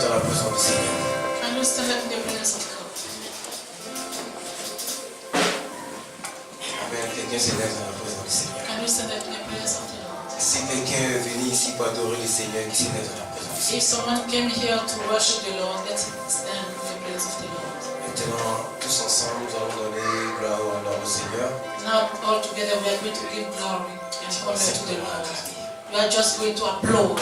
dans la présence du Seigneur. Can you stand up in the presence of God? Amen. Quelqu'un se lève dans la présence du Seigneur. Can you stand up in the presence of the Lord? Si quelqu'un est venu ici pour adorer le Seigneur, qui se lève dans la présence du Seigneur. If someone came here to worship the Lord, let him stand in the presence of the Lord. Maintenant, tous ensemble, nous allons donner gloire et honneur au Seigneur. Now, all together, we are going to give glory and honor to the Lord. We are just going to applaud.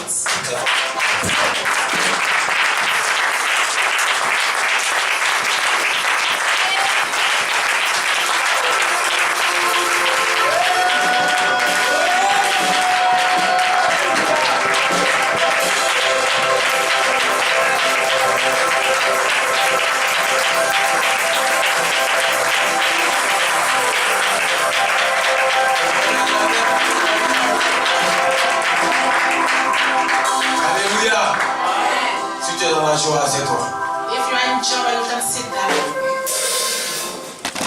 Joie, c'est toi. If you are in joy, you can sit down.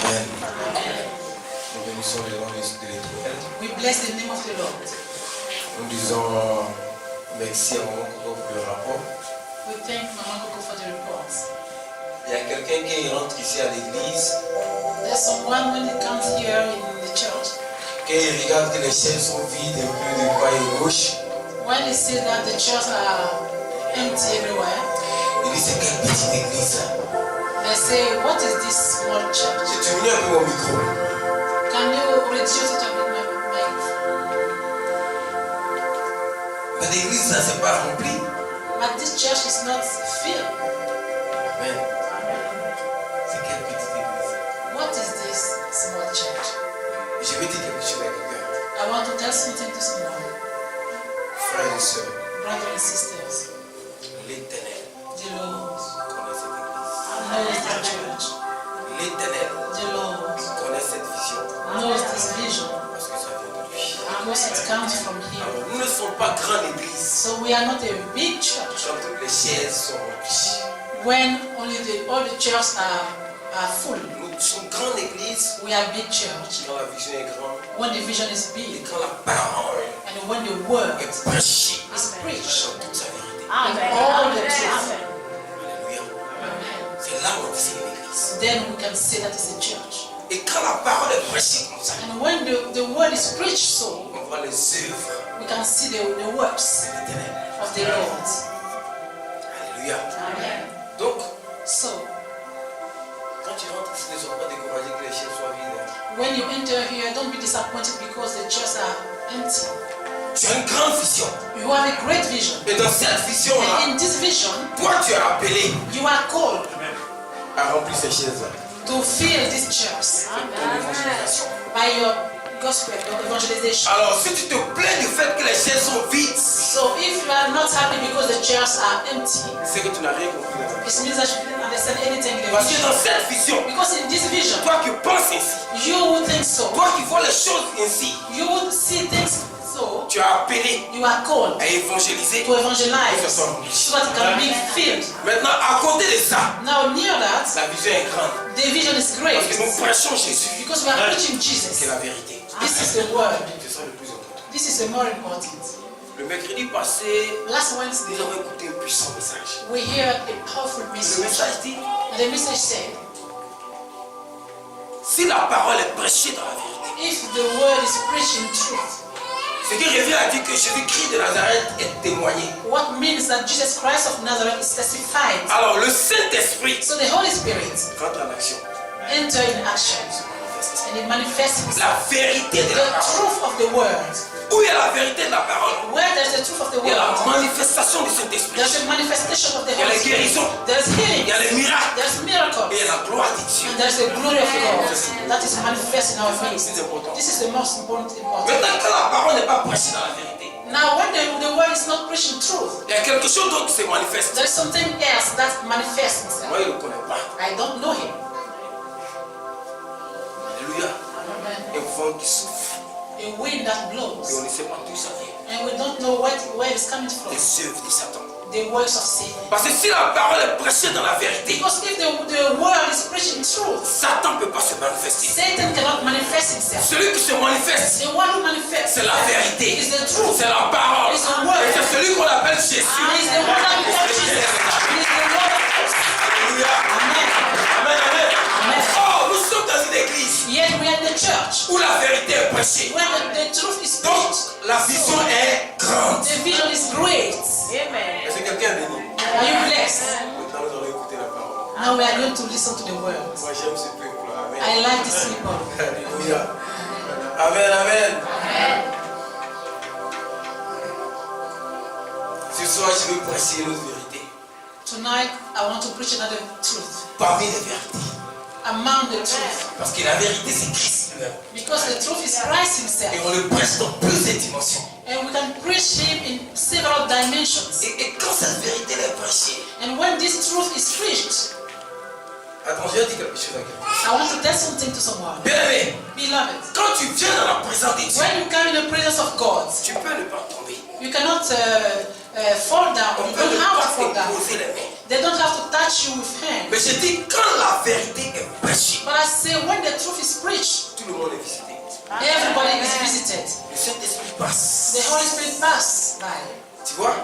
Amen. Nous bénissons le nom de l'Éternel. We bless the name of the Lord. Nous disons merci à Maman Coco pour le rapport. We thank Mama Coco for the reports. Il y a quelqu'un qui rentre ici à l'église. There's someone when he comes here in the church. Quand il regarde que les chaises sont vides un peu de droite et gauche. When he sees that the chairs are empty everywhere. Il dit c'est quelle petite église ça? They say, what is this small church? Si tu viens un peu au micro. Can you reduce it a bit, my Mais l'église ça c'est pas rempli. But this church is not filled. Amen. C'est quelle petite église? What is this small church? Je vais dire quelque chose à quelqu'un. I want to tell something to someone. Frères et sœurs. Brothers and sisters. L'Éternel The Lord connaît cette église. knows the church. L'Éternel The Lord connaît cette vision. knows this vision. Parce que ça vient de lui. Because it comes from Him. Alors, nous ne sommes pas grande église. So we are not a big church. Quand toutes les chaises sont remplies. When only all the chairs are full. Nous sommes grande église. We are big church. Quand la vision est grande. When the vision is Et big. quand la parole And when the word est prêchée. is preached. Dans toute sa vérité. And all the truth. Alléluia. C'est là où on dit c'est une église. Then we can say that is a church. Et quand la parole est prêchée comme ça. And when the word is preached so, On voit les œuvres we can see the works de l'Éternel. of the Lord. Alléluia. Amen. Donc, So, quand tu rentres ici, ne sois pas découragé que les chaises soient vides. when you enter here, don't be disappointed because the chairs are empty. Tu as une grande vision. You have a great vision. Et dans cette vision-là, And in this vision, toi tu es appelé you are called à remplir ces chaises to fill these chairs ton évangélisation. by your gospel, your evangelization. Alors, si tu te plains du fait que les chaises sont vides, So if you are not happy because the chairs are empty, c'est que tu n'as rien compris dans la vie. it means that you didn't understand anything in the Parce que vision. dans cette vision, Because in this vision, toi qui penses ainsi, you would think so. toi qui vois les choses ainsi, You would see things so. tu es appelé You are called à évangéliser to evangelize pour que ça soit rempli. so that it can be filled. Maintenant, à côté de ça, Now near that, la vision est grande. the vision is great Parce que nous prêchons Jésus. because we are preaching C'est Jesus. la vérité. This is the word. C'est ça le plus important. This is the more important. Le mercredi passé, Last nous Wednesday, avons écouté un puissant message. we heard a powerful Le message. message dit, And the message said, si la parole est prêchée dans la vérité, if the word is preaching truth, ce qui revient à dire que Jésus-Christ de Nazareth est témoigné. what means that Jesus Christ of Nazareth is testified. Alors le Saint-Esprit So the Holy Spirit rentre en action. enter in action and it manifests himself. La vérité de The la parole. truth of the word. Où est la vérité de la parole? Where there's the truth of the Il y a la word, manifestation du Saint-Esprit. there's a manifestation of the Il y a Holy les Spirit. guérisons. There's Il healing. y a les miracles. There's miracles. Et il y a la gloire de Dieu. And there's the glory of God that is manifest in our C'est midst. le plus important. This is the most important. Maintenant, quand la parole n'est pas prêchée dans la vérité, Now, when the word is not preaching truth, il y a quelque chose d'autre qui se manifeste. there's something else that manifests itself. Moi, je ne le connais pas. I don't know him. Alléluia. Amen. Un vent qui souffle. A wind that Et blows, on ne sait pas d'où ça vient. and we don't know where it's coming from. Les œuvres de Satan. The works of Satan. Parce que si la parole est prêchée dans la vérité, Because if the word is preaching truth, Satan ne peut pas se manifester. Satan cannot manifest himself. Celui qui se manifeste, The one who manifests c'est la vérité. is the truth. C'est la parole. It's the word. Et c'est celui qu'on appelle Jésus. And he's the one that we call Jesus. He's the où la vérité est prêchée. when the truth is Donc, preached, la vision est grande. the vision is great. Est-ce que quelqu'un est béni? Are you blessed? Maintenant, nous allons écouter la parole. Now we are going to listen to the word. Moi, j'aime ce peuple-là. Amen. I like these people. Alléluia. Amen, amen. Ce soir, je vais prêcher une autre vérité. Tonight, I want to preach another truth. Parmi les vérités. Among the truth. Parce que la vérité, c'est Christ lui-même. Because the truth is Christ Et himself. on le prêche dans plusieurs dimensions. And we can preach him in several dimensions. Et quand cette vérité est prêchée, And when this truth is preached, attends, je vais dire quelque chose à quelqu'un. I want to tell something to someone. Bien-aimé, Beloved, quand tu viens dans la présence de Dieu, when you come in the presence of God, tu peux ne pas tomber. you cannot fall down. On You peut don't ne have pas to fall te down. poser les mains. They don't have to touch you with hands. Mais je dis, quand la vérité est prêchée, But I say when the truth is preached, tout le monde est visité. everybody is visited. Le Saint-Esprit passe. The Holy Spirit pass by. Tu vois?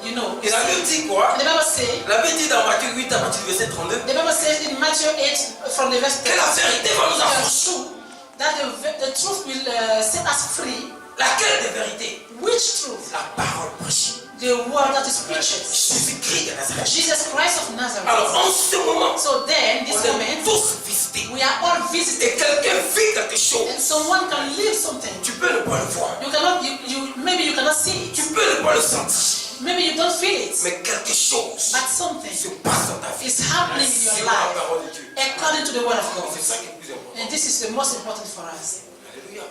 You know. Et la Bible dit quoi? The Bible says, La Bible dit dans Matthieu 8 à partir du verset 32 the Bible says in Matthew 8 from the verse que la vérité va nous affranchir. that the truth will set us free. Laquelle des vérités? Which truth? La parole prêchée. The word that is preached. Jésus-Christ de Nazareth. Jesus Christ of Nazareth. Alors en ce moment, So then, this on est moment, tous visités. we are all visited. Et quelqu'un vit quelque chose. And someone can live something. Tu peux ne pas le voir. You cannot, maybe you cannot see it. Tu peux ne pas le sentir. Maybe you don't feel it. Mais quelque chose But something se passe dans ta vie. is happening in C'est your la life parole de Dieu. according to the word of God. C'est ça qui est le plus important. And this is the most important for us. Alléluia.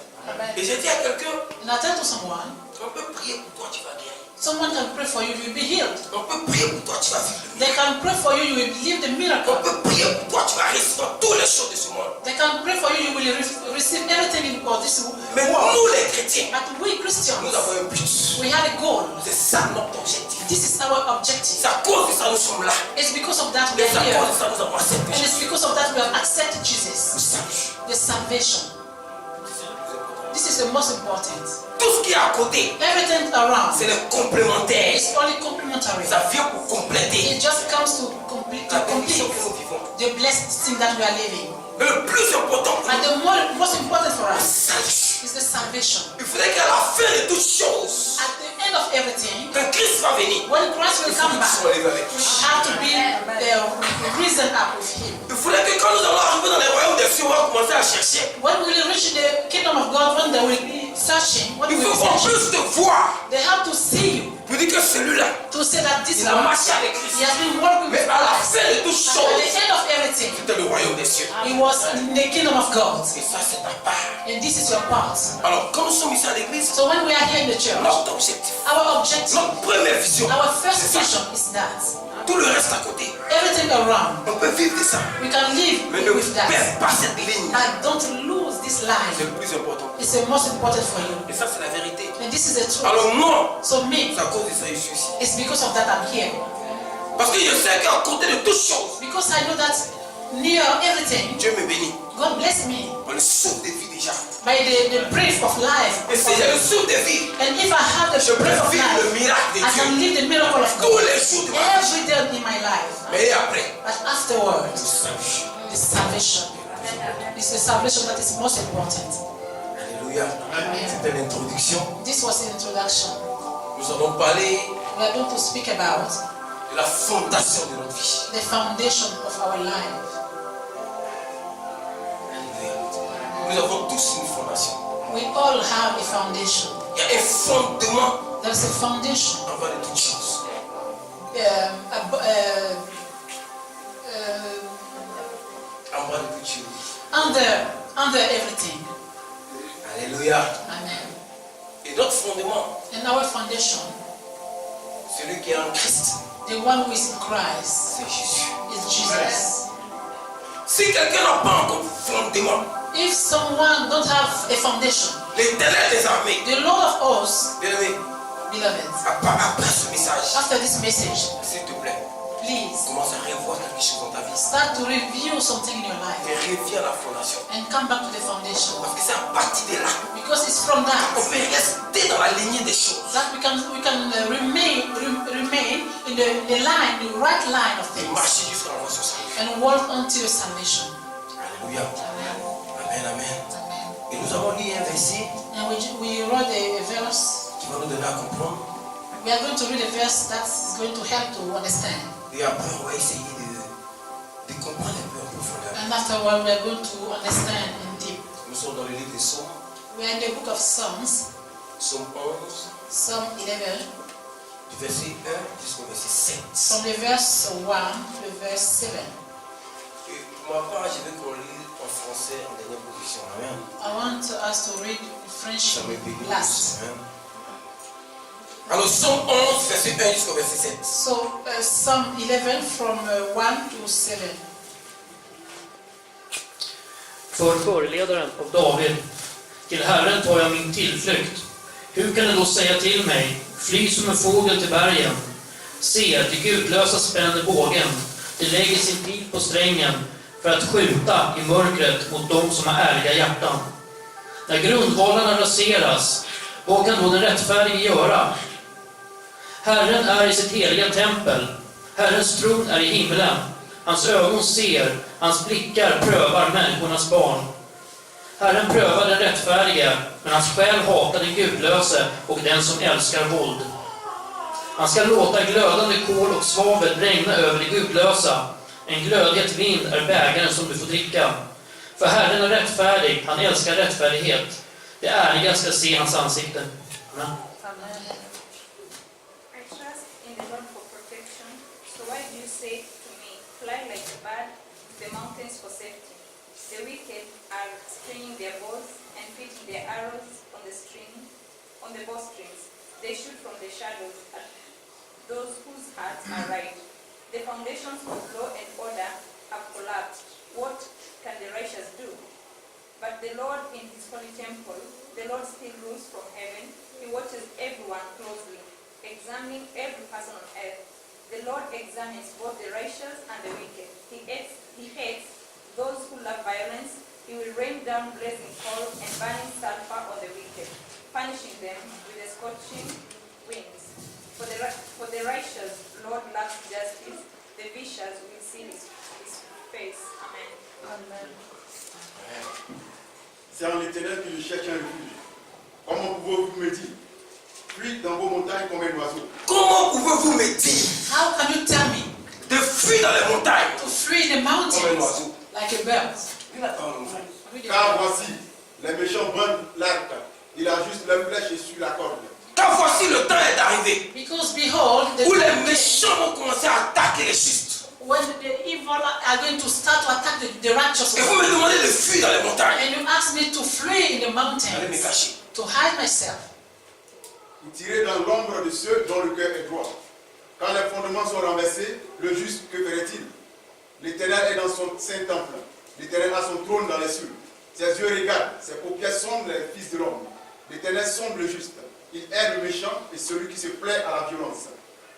Et j'ai dit à quelqu'un, And I tell to someone, on peut prier pour toi, tu vas guérir. someone can pray for you, you will be healed. On peut prier pour toi, tu vas vivre le They miracle. can pray for you, you will live the On miracle. peut prier pour toi, tu vas recevoir toutes les choses de ce monde. They can pray for you, you will receive everything in God. This Mais world. nous les chrétiens, But we Christians, nous avons un but. we have a goal. C'est ça notre objectif. This is our objective. C'est à cause de ça nous sommes là. It's because of that we Et c'est are à here. cause de ça nous avons accepté And it's Jésus. because of that we have accepted Le Jesus, salut. the salvation. C'est le plus important. This is the most important. Tout ce qui est à côté, Everything around c'est le complémentaire. is only complementary. Ça vient pour compléter It just comes to complete la bénédiction que nous vivons. the blessed thing that we are living. Mais le plus important pour And nous, the most important for le us salut. is the salvation. Il faudrait qu'à la fin de toutes choses, At the end of everything, quand Christ va venir, when Christ il will faut come qu'ils back, soient élevés avec we lui. have to be risen up with Him. Il faudrait que quand nous allons arriver dans les royaumes des cieux, on va commencer à chercher. When we will reach the kingdom of God, when they will be searching, when Il we will faut be qu'on searching, puisse te voir they have to see you pour dire que celui-là, to say that this il a one, marché avec he Christ. has been working Mais with à la Christ. fin de toutes And at choses, the end of everything, c'était le royaume des cieux. he was in the kingdom of God. Et ça, c'est ta part. And this is your part. Alors, quand nous sommes ici à l'église, So when we are here in the church, notre objectif, our objective, notre première vision, our first c'est ça. vision is that Tout le reste à côté, everything around, on peut vivre de ça. we can live Mais ne with that. perds pas cette ligne. But don't lose this C'est line. le plus important. It's the most important for you. Et ça, c'est la vérité. And this is the truth. Alors moi, So me, c'est à cause de ça que je suis ici. it's because of that I'm here. Parce que je sais qu'à côté de toutes choses, Because I know that near everything, Dieu me bénit. God bless me On le souffle de vie déjà. by the breath of life. Et si j'ai le souffle de vie, And if I have je the peux breath of vivre le life, miracle de I can Dieu. live the miracle of Tous God les jours de ma vie. every day in my life. Mais après, But afterwards, le salut. the salvation. It's the salvation that is most important. Alléluia. C'était l'introduction. This was the introduction. Nous allons parler We are going to speak about de la fondation de notre vie. the foundation of our life. Alléluia. Nous avons tous une fondation. We all have a foundation. Il y a un fondement There is a foundation avant de toutes choses. Avant de toutes choses. under everything. Alléluia. Amen. Et notre fondement, And our foundation, celui qui est en Christ, the one who is in Christ, c'est Jésus. is Jesus. Si quelqu'un n'a pas encore de fondement, If someone don't have a foundation, l'Éternel des armées, the Lord of hosts, bien-aimé, beloved, après ce message, after this message, s'il te plaît, please commence à revoir quelque chose dans ta vie. start to review something in your life Et reviens à la fondation. and come back to the foundation. Parce que c'est à partir de là Because it's from qu'on that peut rester dans la lignée des choses. that we can remain in the line, the right line of Et things, marcher jusqu'à la salut. and walk until salvation. Alléluia. Amen. Amen, amen. Amen. Et nous avons lu un verset And we read a verse. qui va nous donner à comprendre. We are going to read a verse that is going to help to understand. Et après, on va essayer de comprendre un peu en profondeur. And afterward, we are going to understand in deep. Nous sommes dans le livre des Psaumes, We are in the book of Psalms, Psaume 11, Psalm 11, du verset 1 jusqu'au verset 7. from the verse 1 to the verse 7. Et pour ma part, je veux qu'on lise en français en dernière position. Amen. I want us to read French Ça me bénit. last. Amen. Alors, Psaume 11, verset 1 jusqu'au verset 7. So, Psalm 11 from 1 to 7. För förledaren av David, till Herren tar jag min tillflykt. Hur kan du då säga till mig, fly som en fågel till bergen? Se, de gudlösa spänner bågen, de lägger sin pil på strängen för att skjuta i mörkret mot dem som har ärliga hjärtan. När grundvalarna raseras, vad kan då den rättfärdige göra? Herren är i sitt heliga tempel, Herrens tron är i himlen. Hans ögon ser, hans blickar prövar människornas barn. Herren prövar den rättfärdige, men hans själ hatar den gudlöse och den som älskar våld. Han ska låta glödande kol och svavel regna över de gudlösa. En glödhet vind är bägaren som du får dricka. För Herren är rättfärdig, han älskar rättfärdighet. Det ärliga ska se hans ansikte. Amen. I trust in the Lord for protection. So why do you say to me, fly like a bird to the mountains for safety? The wicked are stringing their bows and fitting their arrows on the bowstrings. They shoot from the shadows at those whose hearts are right. The foundations of law and order have collapsed. What can the righteous do? But the Lord in his holy temple, the Lord still rules from heaven. He watches everyone closely, examining every person on earth. The Lord examines both the righteous and the wicked. He hates those who love violence. He will rain down blazing coal and burning sulfur on the wicked, punishing them with the scorching winds. For the righteous, Lord loves justice. The vicious will see his face. Amen. Amen. C'est en l'Éternel que je cherche un refuge. Comment pouvez-vous me dire, fuis dans vos montagnes comme un oiseau? Comment pouvez-vous me dire How can you tell me de fuir dans les montagnes to flee the comme un mountains oiseau? like a bird? Read it. Car voici, les méchants brandent l'arc. Il ajuste leur flèche sur la corde. Car voici le temps est arrivé Because behold, the où les time méchants vont commencer à attaquer les justes. when the evil are going to start to attack the righteous Et vous me one. demandez de fuir dans les montagnes. And you ask me to flee in the Allez me mountains, cacher. to hide myself. Vous tirez dans l'ombre de ceux dont le cœur est droit. Quand les fondements sont renversés, le juste, que ferait-il? L'Éternel est dans son saint temple. L'Éternel a son trône dans les cieux. Ses yeux regardent, ses paupières sondent les fils de l'homme. L'Éternel sonde le juste. Il aide le méchant et celui qui se plaît à la violence.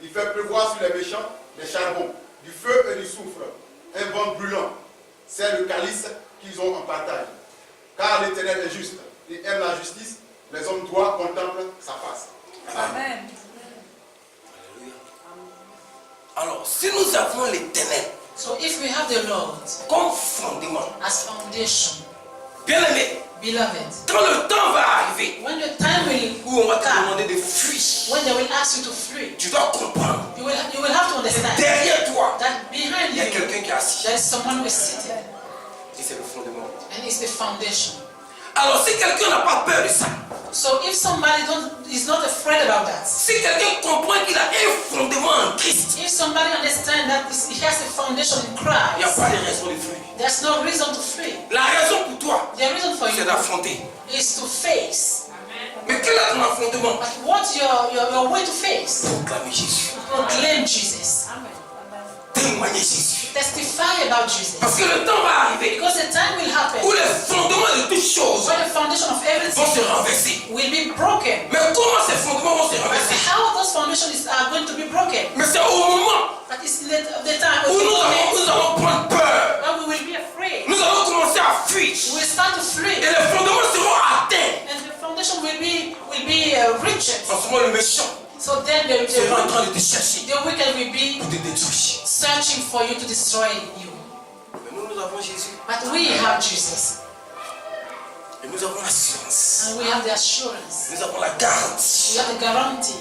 Il fait pleuvoir sur les méchants des charbons, du feu et du soufre, un vent brûlant. C'est le calice qu'ils ont en partage. Car l'Éternel est juste. Il aime la justice. Les hommes droits contemplent sa face. Amen. Alléluia. Alors, si nous avons l'éternel So if we have the Lord comme fondement, as foundation, bien aimé, beloved, quand le temps va arriver when the time will où on va te come, demander de fuir, when they will ask you to flee, tu dois comprendre. you will have to understand Derrière toi, that behind il y a you quelqu'un qui est assis. there is someone who is seated, Et c'est le fondement. and it's the foundation. Alors, si quelqu'un n'a pas peur de ça, So if somebody is not afraid about that, si quelqu'un comprend qu'il a un fondement en Christ, if somebody understands that he has a foundation in il n'y a Christ, pas de raison de fuir. there's no reason to flee. La raison pour toi, The reason for c'est you d'affronter. is to face. Mais quel est ton affrontement? But what's your way to face? Proclamer Jésus. Proclaim Jesus. Témoigner Jésus. Testify about Jesus. Parce que le temps va arriver Because the time will happen où les fondements de toutes choses where the foundation of vont se everything renverser. will be broken. Mais comment ces fondements vont se But renverser? how those foundations are going to be broken? Mais c'est au moment That is the time où when nous allons prendre peur. we will be afraid. Nous allons commencer à fuir. We will start to flee. Et les fondements seront atteints. And the foundation will be reached. En ce moment, le méchant So then the sera en train de te chercher wicked will be pour te détruire. searching for you to destroy you. Mais nous avons Jésus. But we have Jesus. Et nous avons l'assurance. And we have the assurance. Nous avons la garantie We have the guarantee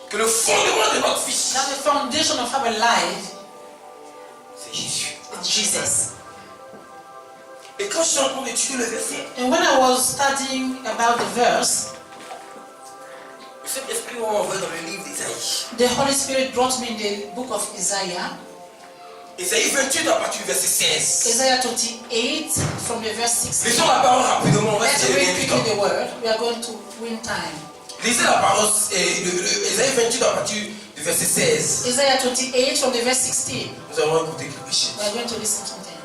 que le fondement de notre vie, that the foundation of our life c'est Jésus. is Jesus. Et quand je suis en train d'étudier le verset, And when I was studying about the verse, le Saint-Esprit m'a envoyé dans le livre d'Ésaïe. the Holy Spirit brought me in the book of Isaiah. Ésaïe 28 à partir du verset 16. Isaiah 28 from the verse 16. Lisons la parole rapidement, on va Let's se read bien du quickly temps. the word. We are going to win time. Lisez la parole, Ésaïe 28 à partir du verset 16. Isaiah 28 from the verse 16. Nous allons écouter quelque chose. We are going to listen to them.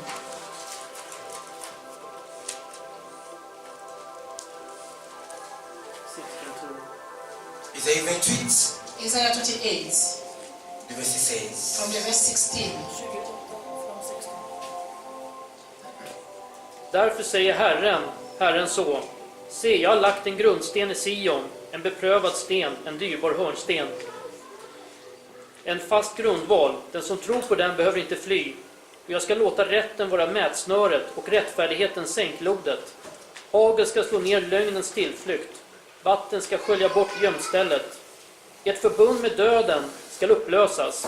Ésaïe 28, Isaiah 28 du verset 16. from the verse 16. Därför säger Herren så. Se, jag har lagt en grundsten i Sion, en beprövad sten, en dyrbar hörnsten. En fast grundval, den som tror på den behöver inte fly. Och jag ska låta rätten vara mätsnöret och rättfärdigheten sänklodet. Hagel ska slå ner lögnens tillflykt. Vatten ska skölja bort gömstället. Ert förbund med döden ska upplösas.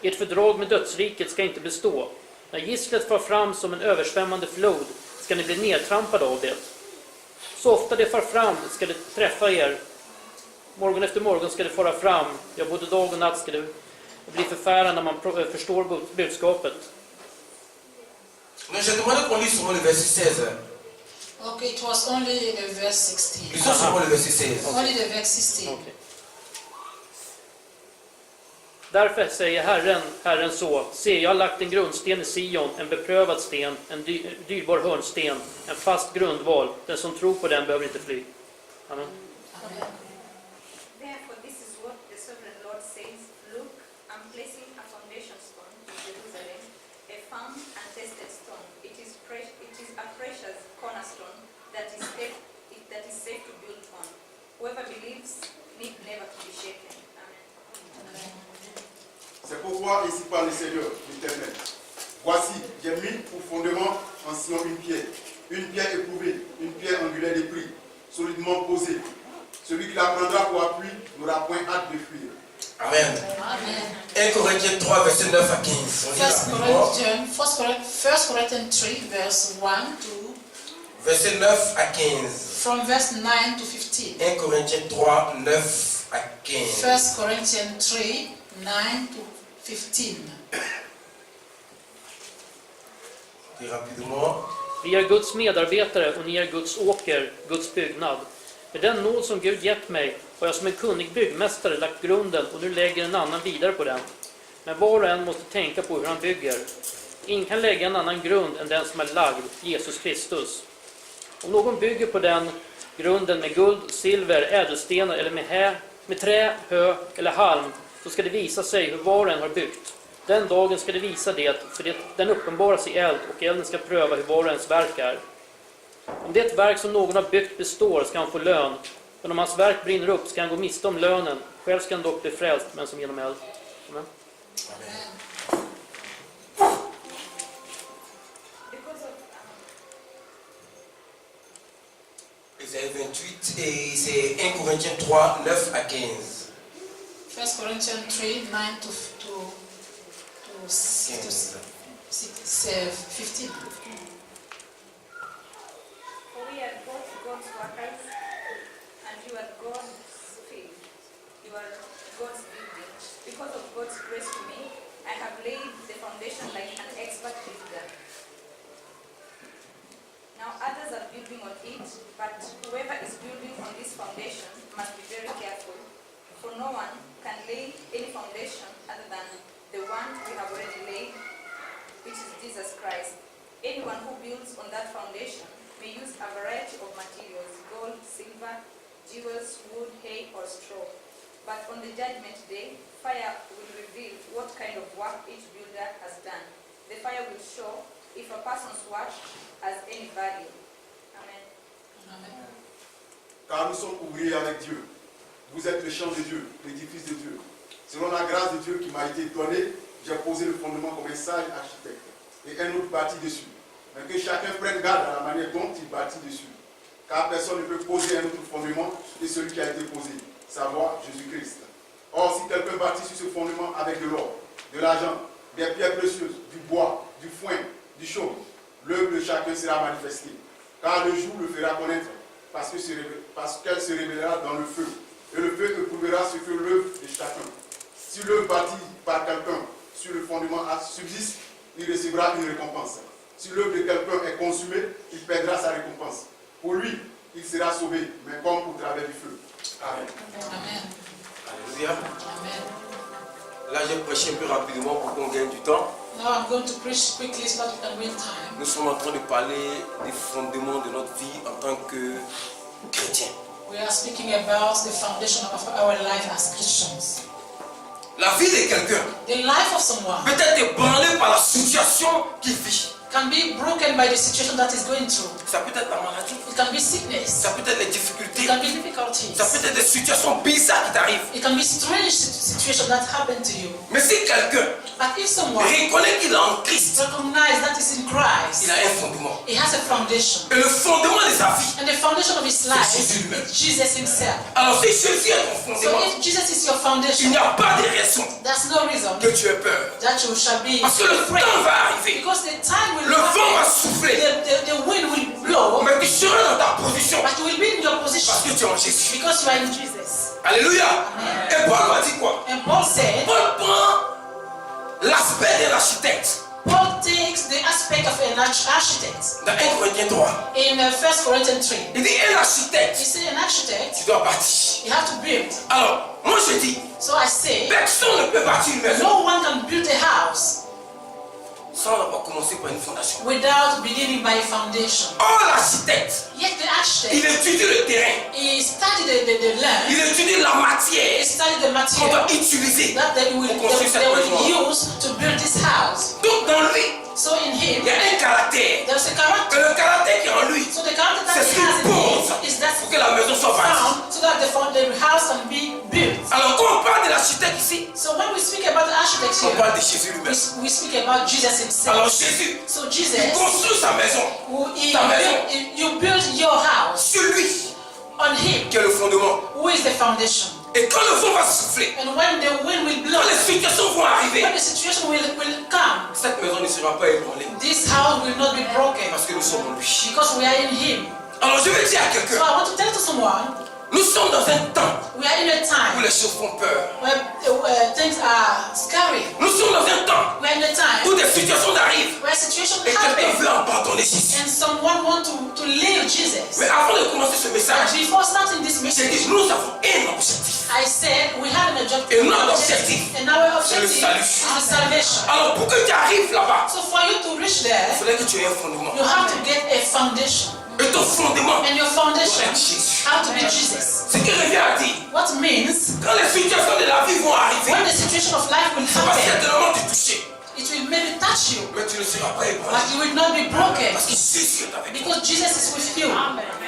Ert fördrag med dödsriket ska inte bestå. När gisslet far fram som en översvämmande flod ska ni bli nedtrampade av det. Så ofta det far fram ska det träffa er. Morgon efter morgon ska det fara fram. Ja, både dag och natt ska det bli förfärande när man förstår budskapet. Mais j'ai demandé qu'on lise seulement le verset 16. Okay, it was only the verse 16. Lisons seulement le verset 16. Only the verse 16. Okej. Därför säger Herren så. Se, jag har lagt en grundsten i Sion, en beprövad sten, en dyrbar hörnsten, en fast grundval. Den som tror på den behöver inte fly. Amen. Amen. Therefore, this is what the sovereign Lord says: Look, I'm placing a foundation stone in Jerusalem, a firm and tested stone. It is a precious cornerstone that is safe to build on. Whoever believes need never to be shaken. Amen. C'est pourquoi ici parle le Seigneur, l'Éternel. Voici, j'ai mis pour fondement en Sion une pierre éprouvée, une pierre angulaire de prix, solidement posée. Celui qui la prendra pour appui n'aura point hâte de fuir. Amen. Amen. 1 Corinthiens 3, verset 9 à 15. On lit rapidement. 1 Corinthians 3, verse 1 to Verset 9 à 15. from verse 9 to 15. 1 Corinthiens 3, 9 à 15. 1 Corinthians 3, 9 to 15. Et rapidement. Vi är Guds medarbetare och ni är Guds åker, Guds byggnad. Med den nåd som Gud gett mig har jag som en kunnig byggmästare lagt grunden och nu lägger en annan vidare på den. Men var och en måste tänka på hur han bygger. Ingen kan lägga en annan grund än den som är lagd, Jesus Kristus. Om någon bygger på den grunden med guld, silver, ädelstenar eller med trä, hö eller halm, så ska det visa sig hur var och en har byggt. Den dagen ska det visa det, för den uppenbaras i eld och elden ska pröva hur var och ens verk är. Om det verk som någon har byggt består ska han få lön, men om hans verk brinner upp ska han gå miste om lönen. Själv ska han dock bli frälst, men som genom eld. Amen. Ésaïe 28 et c'est 1 Corinthiens 3, 9 à 15. 1 Corinthians 3, 9 to 15. For we are both God's workers, and you are God's field. You are God's building. Because of God's grace to me, I have laid the foundation like an expert builder. Now others are building on it, but whoever is building on this foundation must be very careful, for no one can lay any foundation other than the one we have already laid, which is Jesus Christ. Anyone who builds on that foundation may use a variety of materials: gold, silver, jewels, wood, hay, or straw. But on the judgment day, fire will reveal what kind of work each builder has done. The fire will show if a person's work has any value. Amen. Amen. Car nous sommes ouvriers avec Dieu. Vous êtes le champ de Dieu, l'édifice de Dieu. Selon la grâce de Dieu qui m'a été donnée, j'ai posé le fondement comme un sage architecte et un autre bâti dessus. mais que chacun prenne garde à la manière dont il bâtit dessus. Car personne ne peut poser un autre fondement que celui qui a été posé, savoir Jésus-Christ. Or, si quelqu'un bâtit sur ce fondement avec de l'or, de l'argent, des pierres précieuses, du bois, du foin, du chaume, l'œuvre de chacun sera manifestée. Car le jour le fera connaître, parce qu'elle se révélera dans le feu. Et le feu éprouvera ce que l'œuvre de chacun. Si l'œuvre bâtie par quelqu'un sur le fondement subsiste, il recevra une récompense. Si l'œuvre de quelqu'un est consumée, il perdra sa récompense. Pour lui, il sera sauvé, mais comme au travers du feu. Amen. Amen. Alléluia. Amen. Là, j'ai prêché un peu rapidement pour qu'on gagne du temps. Now I'm going to preach quickly so that we can win time. Nous sommes en train de parler des fondements de notre vie en tant que chrétiens. We are speaking about the foundation of our life as Christians. La vie de quelqu'un The life of someone peut être ébranlée par la situation qu'il vit. can be broken by the situation that is going through. Ça peut être la maladie, It can be sickness. ça peut être les It difficultés, can be difficulties. ça peut être des situations bizarres qui t'arrivent. It can be strange situations that happen to you. Mais si quelqu'un But if someone reconnaît qu'il est en Christ, recognizes that is in Christ, il a un fondement. he has a foundation. Et le fondement de sa vie, And the foundation of his life Jésus lui-même. is Jesus himself. alors si Jésus est ton So fondement, if Jesus is your il foundation, n'y a pas de raison there's no reason que tu aies peur. that you shall be Parce que le afraid. temps va arriver, Because the time will le vent va happen, souffler, the wind will blow, mais tu seras dans ta position but you will be in your position parce que tu es en Jésus. because you are in Jesus. Alléluia. Amen. Et Paul m'a dit quoi? And Paul said, Paul prend l'aspect de l'architecte Paul takes the aspect of an architect. dans 1 Corinthiens 3. In 1 Corinthians 3, Il dit un architecte, he said an architect, tu dois bâtir. you have to build. Alors, moi je dis, So I say, personne ne peut bâtir une maison no one can build a house sans avoir commencé par une fondation. without beginning by a foundation. Or, l'architecte, Yet the il architect, étudie le terrain, he studied the land, il étudie la he matière studied the qu'on material doit utiliser. that they will use to build this house. Donc, dans lui, So in him, il y a un caractère. there's a Et character. le caractère qui est en lui, So the character that c'est he ce qu'il has pose in him is that pour que la maison soit bâtie. found so that the house can be built. Alors, quand on parle de l'architecte ici, So when we speak about the architect on here, parle de Jésus lui-même. we speak about Jesus Alors, himself. Jésus, So il Jesus, construit sa maison Ta maison. you build your house sur lui, on him, qui est le fondement. who is the foundation. Et quand le vent va souffler, And when the wind will blow, quand les situations vont arriver, when the situation will come, cette maison ne sera pas ébranlée this house will not be broken parce que nous sommes en lui. because we are in him. Alors je vais dire à So quelqu'un, I want to tell to someone, nous sommes dans un temps we are in a où time les choses font peur. where things are scary. Nous sommes dans un temps We are in a time où des situations arrivent where situations et quelqu'un happen veut abandonner Jésus. and someone want to leave Jesus. Mais avant de commencer ce And message, before starting this j'ai message, dit nous avons un objectif. I said we had an objective, Et notre objectif, and our c'est le objective salut. is the salvation. Alors pour que tu arrives là-bas, So for you to reach il there, faudrait que tu aies un fondement. you have to get a foundation, Et ton fondement and your doit foundation être Jésus. have to be Jesus. Ce que je viens à dire, What means quand les situations de la vie vont arriver, when the situation of life will ça va happen, certainement te toucher. it will maybe touch you, Mais tu ne seras pas ébranlé. but you will not be broken Parce que Jésus est avec toi. because Jesus is with you.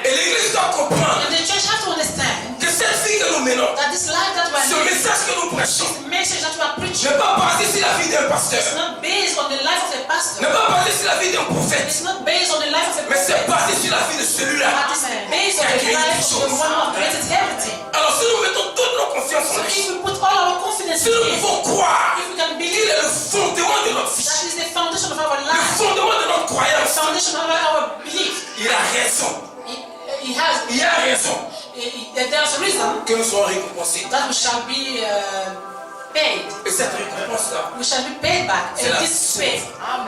Et l'église doit comprendre And the church has to understand que cette vie que nous menons, that this life that we are ce living, message que nous prêchons, this message that we are preaching, n'est pas basé sur la vie d'un is pasteur, not based on the life of a pastor. n'est pas basé sur la vie d'un prophète, It's not based on the life of a mais c'est prophet. basé sur la vie de celui-là. But it's based on the life of the one who created everything. Alors si nous mettons toute nos confiances So en if lui, we put all our confidence si in nous Him, pouvons croire if we can qu'il believe est le fondement de notre vie, that is the foundation of our le life, fondement de notre the croyance, foundation of our belief, il a raison. He has, Il a raison there's a reason que nous soyons récompensés. that we shall be paid. Et cette récompense-là, We shall be paid back. C'est la And this pay,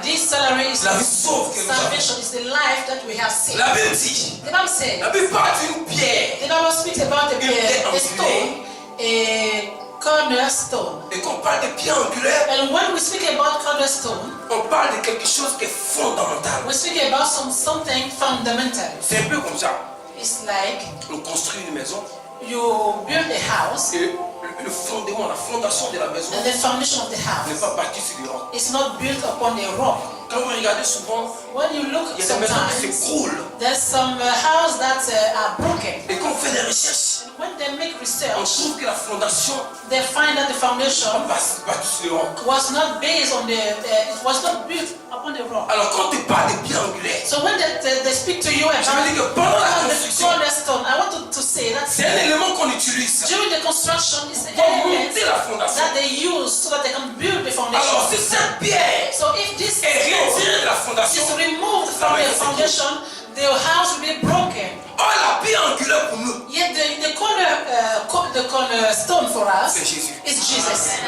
this salary is la vie sauve que nous avons. salvation, is the life that we have seen. La Bible dit, The Bible says, la Bible parle d'une pierre. the Bible speaks about a stone, a cornerstone. Et quand on parle de pierre angulaire, And when we speak about cornerstone, on parle de quelque chose qui est fondamental. we speak about something fundamental. C'est un peu comme ça. It's like On construit une maison you build a house, et le fondement, la fondation de la maison and the foundation of the n'est house pas bâti sur du roc. is not built upon a rock. Quand vous regardez souvent, When you look il y a des maisons qui sometimes, s'écroulent. there's some houses that are broken. Et quand on fait des recherches, When they make on research, trouve que la fondation they find that the foundation passe sur le roc. was not based on it was not built upon the rock. Alors quand tu parles des pierres angulaires, So when they speak to you je veux about dire que pendant la the construction, cornerstone, I want to say that c'est un élément qu'on utilise during the construction, it's the pour element monter la fondation. that they use so that they can build the Alors foundation. si cette pierre So if this est stone retirée de la fondation, is removed from the foundation, the house will be broken. oh la pierre angulaire pour nous, Yet the cornerstone for us c'est Jésus. is Jesus.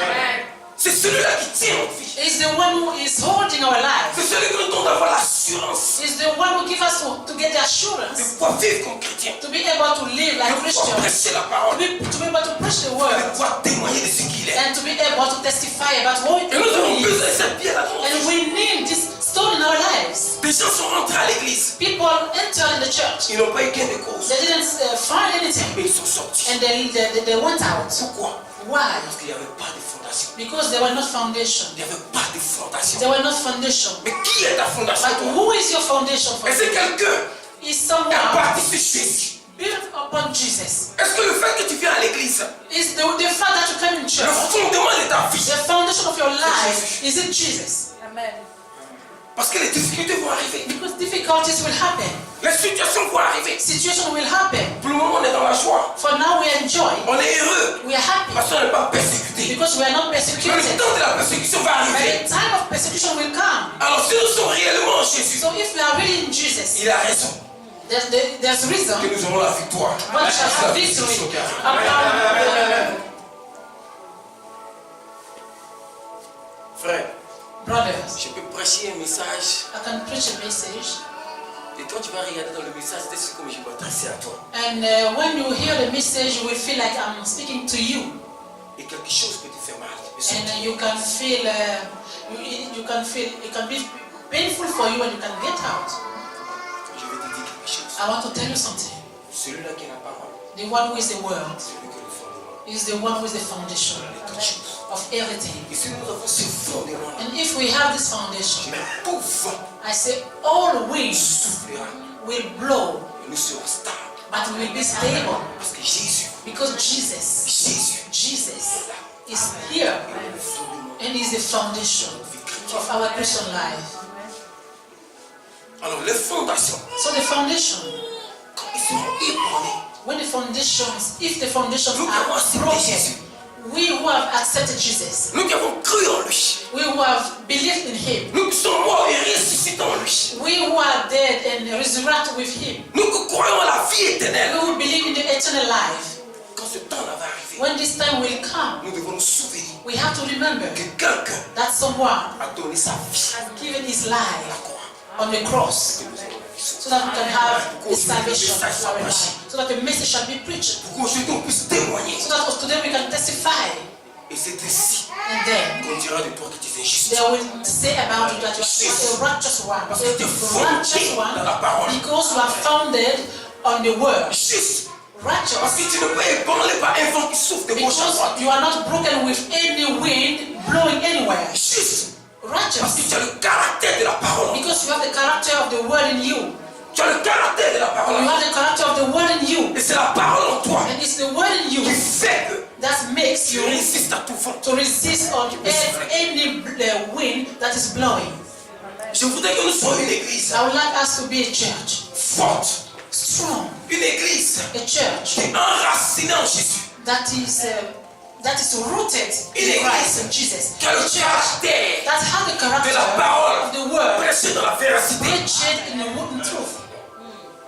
C'est celui-là qui tient notre vie. Is the one who is holding our life. C'est celui qui nous donne d'avoir l'assurance Is the one who gives us to get the de assurance pouvoir vivre comme chrétien, to be able to live de like pouvoir Christians, prêcher la parole, to be able to preach the de word, pouvoir témoigner de ce qu'il est. and to be able to testify about what Et nous avons he besoin de is. cette pierre-là dans notre And vie. we need this stone in our lives. Des gens sont rentrés à l'église, People entered in the church. ils n'ont pas eu gain de cause, They didn't find anything, mais ils sont sortis. and they went out. Pourquoi? Why? Parce qu'il n'y avait pas de fondation. Because there were no foundation. Il n'y avait pas de fondation. There were no foundation. Mais qui est ta fondation? But toi? who is your foundation for? Est-ce que quelqu'un Is est someone parti sur Jésus? built upon Jesus? Est-ce que le fait que tu viens à l'église, Is the fact that you come in le church, fondement de ta vie? the foundation of your life, is it Jesus? Amen. Parce que les difficultés vont arriver. Because difficulties will happen. Les situations vont arriver. Situation will happen. Pour le moment, on est dans la joie. For now we enjoy. On est heureux. We are happy. Parce qu'on n'est pas persécuté. Because we are not Mais le persecuted. temps de la persécution va But arriver. the time of persecution will come. Alors si nous sommes réellement en Jésus, So if we are really in Jesus, il a raison there's reason que nous aurons la victoire. what shall La have victory persécution qui arrive. Frère, brothers. je peux prêcher un message I can preach a message, et toi tu vas regarder dans le message, c'est comme je m'adressais à toi. and when you hear the message, you will feel like I'm speaking to you, Et quelque chose peut te faire mal. and you can feel it can be painful for you, and you can get out. Je vais te dire quelque chose. I want to tell you something. Celui-là qui est la parole, The one who is the word c'est lui qui est le fondement is the one who is the foundation de toutes choses. of everything. Et si nous avons ce fondement-là, And if we have this foundation, mais tout vent I say all winds soufflera will blow, et nous serons stables. but we will be stable Parce que Jésus because Jesus is here est le fondement and is the foundation de notre vie chrétienne. of our Christian life. Alors les fondations, So the foundation, quand ils seront ébranlées, when the foundations, if the foundations nous qui avons are accepté broken, Jésus, we who have accepted Jesus, nous qui avons cru en lui, we who have believed in Him, nous qui sommes morts et ressuscités en lui, we who are dead and resurrected with Him, nous qui croyons à la vie we éternelle, who believe in the eternal life, quand ce temps-là va arriver, when this time will come, nous devons nous souvenir we have to remember que quelqu'un that someone a donné sa vie has given his à la life croix. on the cross Que nous allons vivre. so that we can have the salvation of our life, so that the message shall be preached, Pour qu'aujourd'hui on puisse témoigner. so that today we can testify, Et c'est ainsi and then qu'on dira de toi que tu es juste. they will say about you that you are a righteous one, Parce que tu es a fondé righteous dans one, la parole. because you are founded on the word, Juste. Parce righteous, que tu ne peux ébranler par un vent qui souffle de gauche à because droite. you are not broken with any wind blowing anywhere, Juste. Parce que righteous, tu as le caractère de la parole. because you have the character of the word in you, Tu as le caractère de la you parole. have the character of the word in you, Et c'est la parole en toi and it's the word in you qui fait que that makes tu you résistes à tout vent. to resist on any wind that is blowing. Je voudrais que nous soyons une église I would like us to be a church, forte. strong, Une église a church qui est enracinée en Jésus. that is rooted in Christ and Jesus, Qui a le caractère that has the de character la parole of the word, prêchée dans la véracité. preached in the wooden truth,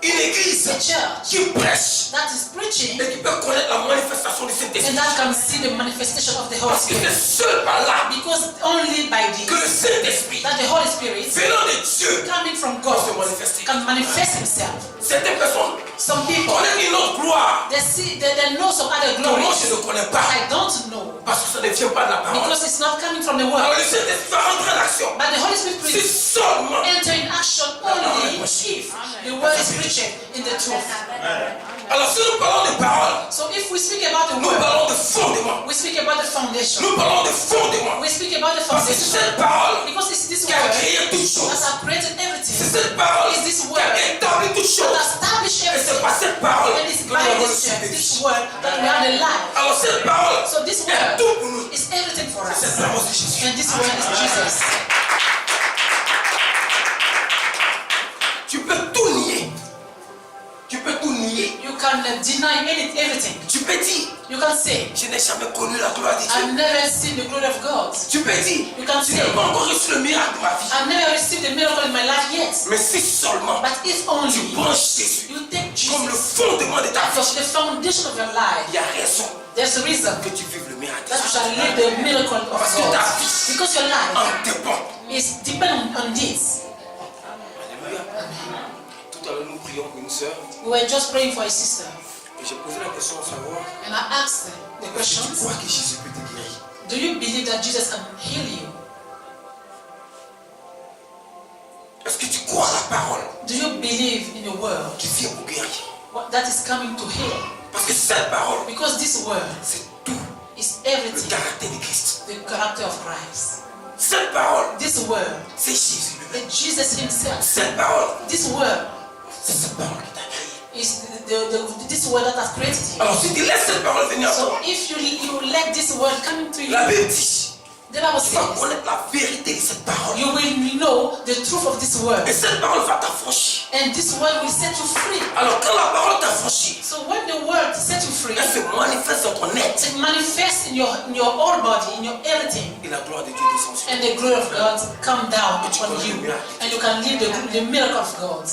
Une église a church qui prêche that is preaching et qui peut connaître la manifestation de cet and esprit. that can see the manifestation of the Holy Parce que Spirit, c'est seul par là because only by que le this Saint-Esprit, that the Holy Spirit venant de Dieu, coming from peut se God manifester. can manifest himself. Certaines personnes Some people connaissent une autre gloire they know some other que moi glory je ne connais pas I don't know parce que ça ne vient pas de la parole. because it's not coming from the Alors word. le Saint-Esprit va rentrer en action. But the Holy Spirit C'est will seulement. enter in action only if the word is preached in the truth. Alors si nous parlons de parole, So if we speak about the nous word, parlons de fondement. we speak about the foundation. Nous parlons de fondement. We speak about the Parce que c'est foundation cette parole because it's this qui a word créé toutes choses. that has created C'est everything. cette parole It's this qui word a établi toutes that choses. established Et c'est everything. pas cette parole And it's que nous by avons this reçu church, des this vies. word, that we have a life. Alors cette parole So this est word tout pour nous. is everything for Cette us. parole c'est Jésus. And this word is Jesus. Tu peux tout nier. Tu peux tout nier. You can deny everything. Tu peux dire, You can say, je n'ai jamais connu la gloire de Dieu. I've never seen the glory of God. Tu peux dire, You can je say, n'ai pas encore reçu le miracle de ma vie. I've never received a miracle in my life yet. Mais si seulement But if tu only prends Jésus you take comme le Jesus fondement de ta vie, as the foundation of your il life, y a raison there's a reason que tu vives le miracle. that you shall live the miracle of Parce que God. ta vie Because your life en dépend. is dependent on this. Alléluia. Tout à l'heure, nous prions pour une sœur. We were just praying for a sister, Et j'ai posé la question à savoir, and I asked the est-ce que tu questions. crois que Jésus peut te guérir? Do you believe that Jesus can heal you? Est-ce que tu crois à la parole Do you believe in the word qui vient pour guérir? that is coming to heal? Parce que cette parole, Because this word c'est tout is le everything, caractère de Christ. the character of Christ. Cette parole, This word c'est Jésus lui-même. is Jesus himself. Cette parole, This word c'est cette parole qui t'a créé. is this word that has created you. Alors si tu laisses cette parole venir à So toi, if you let this word come into you, la Bible dit, the Bible tu vas says, connaître la vérité de cette parole. you will know the truth of this word. Et cette parole va t'affranchir. And this word will set you free. Alors quand la parole t'affranchit, So when the word set you free, elle se manifeste dans ton être. it manifests in your whole body, in your everything. Et la gloire de Dieu descend sur toi. And the glory of God come down upon you. And you can live the miracle of God.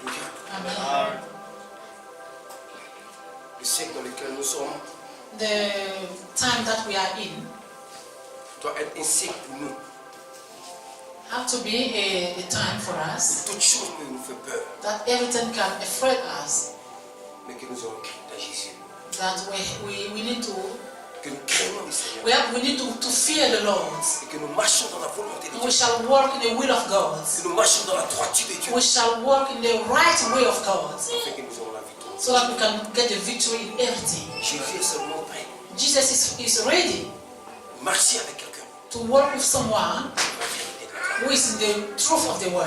Alléluia. Amen. Le siècle dans lequel nous sommes The time that we are in doit être un siècle pour nous. have to be a time for us Toute chose peut nous faire peur, that everything can afraid us, mais que nous avons cru à Jésus. that we need to Que nous craignons le Seigneur. we need to fear the Lord. Et que nous marchons dans la volonté de We Dieu. shall walk in the will of God. Que nous marchons dans la droiture de Dieu. We shall walk in the right way of God, Afin que nous ayons la victoire. so that we can get the victory in everything. Jésus est seulement prêt. Jesus is ready Marcher avec quelqu'un. to work with someone La vérité de la parole. who is in the truth of the word.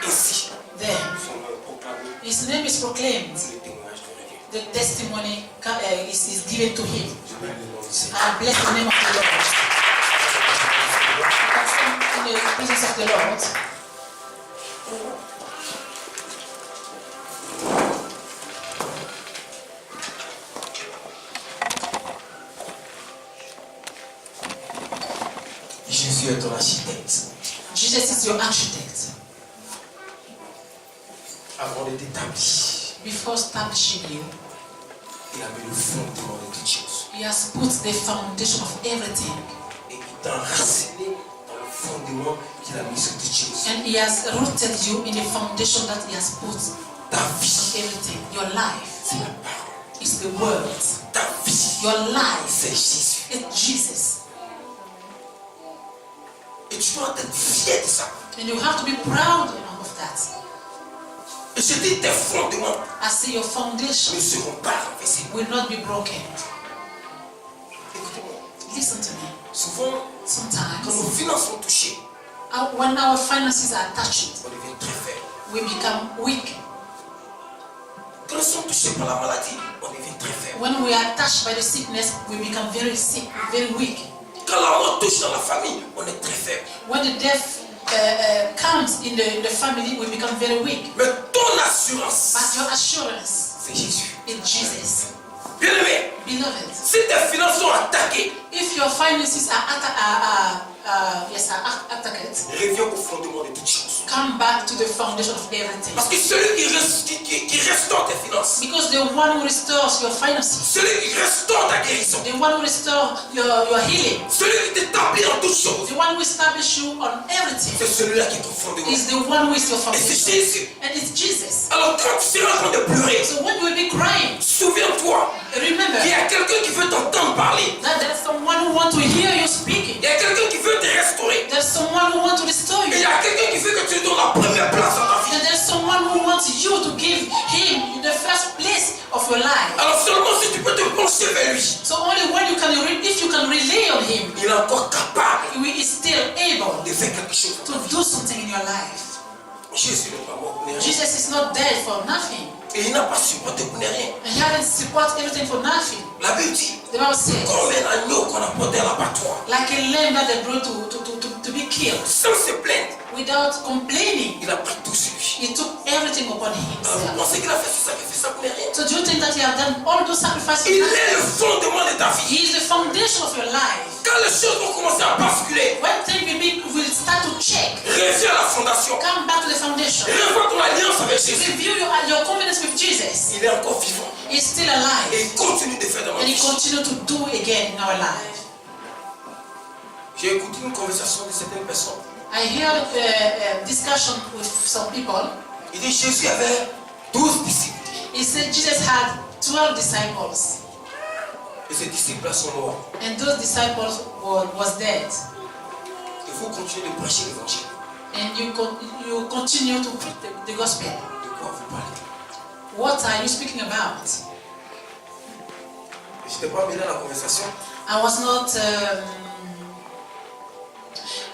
Ainsi, Then son nom est proclamé. his name is proclaimed. Le témoignage de Dieu. The testimony is given to him. Je bénis le nom du Seigneur. I bless the name of the Lord. I can stand in the presence of the Lord. Jésus est ton architecte. Jesus is your architect. Avant de t'établir, Before establishing you, il a mis le fondement de toutes choses. he has put the foundation of everything. Et il t'a enraciné dans le fondement qu'il a mis sur toutes choses. And he has rooted you in the foundation that he has put Ta on vie, everything. Your life c'est la parole. is the word. Ta vie, Your life c'est Jésus. is Jesus. Et tu dois être fier de ça. And you have to be proud of that. Et je dis tes fondements I say your ne foundation seront pas renversés. will not be broken. Écoutez-moi. Listen to me. Souvent, quand Sometimes, nos finances sont touchées, when our finances are touched, on devient très faible. we become weak. Quand nous sommes touchés par la maladie, on devient très faible. When we are touched by the sickness, we become very sick, very weak. Quand la mort touche dans la famille, on est très faible. When the death comes in the family, we become very weak. Mais ton assurance, But your assurance c'est Jésus. is Jesus. Bien-aimé, Beloved, si tes finances sont attaquées, if your finances are attacked, reviens au fondement de toutes choses. come back to the foundation of everything. Parce que celui qui restaure tes finances, Because the one who restores your finances, celui qui restaure ta guérison, the one who restores your healing, celui qui t'établit en toutes choses, the one who establishes you on everything, c'est celui-là qui est ton fondement. is the one who is your Et c'est foundation. Jésus. And it's Jesus. Alors quand tu seras en train de pleurer, So when you will be crying, souviens-toi remember qu'il y a quelqu'un qui veut t'entendre parler. that there's someone who wants to hear you speaking. Il y a quelqu'un qui veut te restaurer. There's someone who wants to restore Et il y you. a quelqu'un qui veut que tu donnes la première place dans ta vie. And there's someone who wants you to give him the first place of your life. Alors seulement si tu peux te pencher vers lui, So only when you can, if you can rely on him, il est encore capable he is still able de faire quelque chose. to do something in your life. Jésus n'est pas mort pour ne rien. Jesus is not dead for nothing. Et il n'a pas supporté pour ne rien. And he hadn't support everything for nothing. La Bible dit, The Bible says, comme un agneau qu'on a porté à l'abattoir, like a lamb that they brought to be killed, sans se plaindre, without complaining, il a pris tout sur lui. he took everything upon Alors, vous himself. pensez qu'il a fait ce sacrifice pour ne rien? So do you think that he has done all those sacrifices for Il nothing? est le fondement de ta vie. He is the foundation of your life. Quand les choses vont commencer à basculer, When things will start to check, reviens à la fondation. come back to the foundation. Revois ton alliance avec Jésus. Review your confidence with Jesus. Il est encore vivant. He's still Et alive. il continue de faire dans ma And he vie. continue to do again in our life. J'ai écouté une conversation de certaines personnes. I heard a discussion with some people. Il dit Jésus avait 12 disciples. He said Jesus had 12 disciples. Et ces disciples-là sont morts. And those disciples was dead. Il faut continuer de prêcher l'évangile. And you continue to preach the gospel. De quoi vous parlez? What are you speaking about? Je n'étais pas mêlé dans la conversation.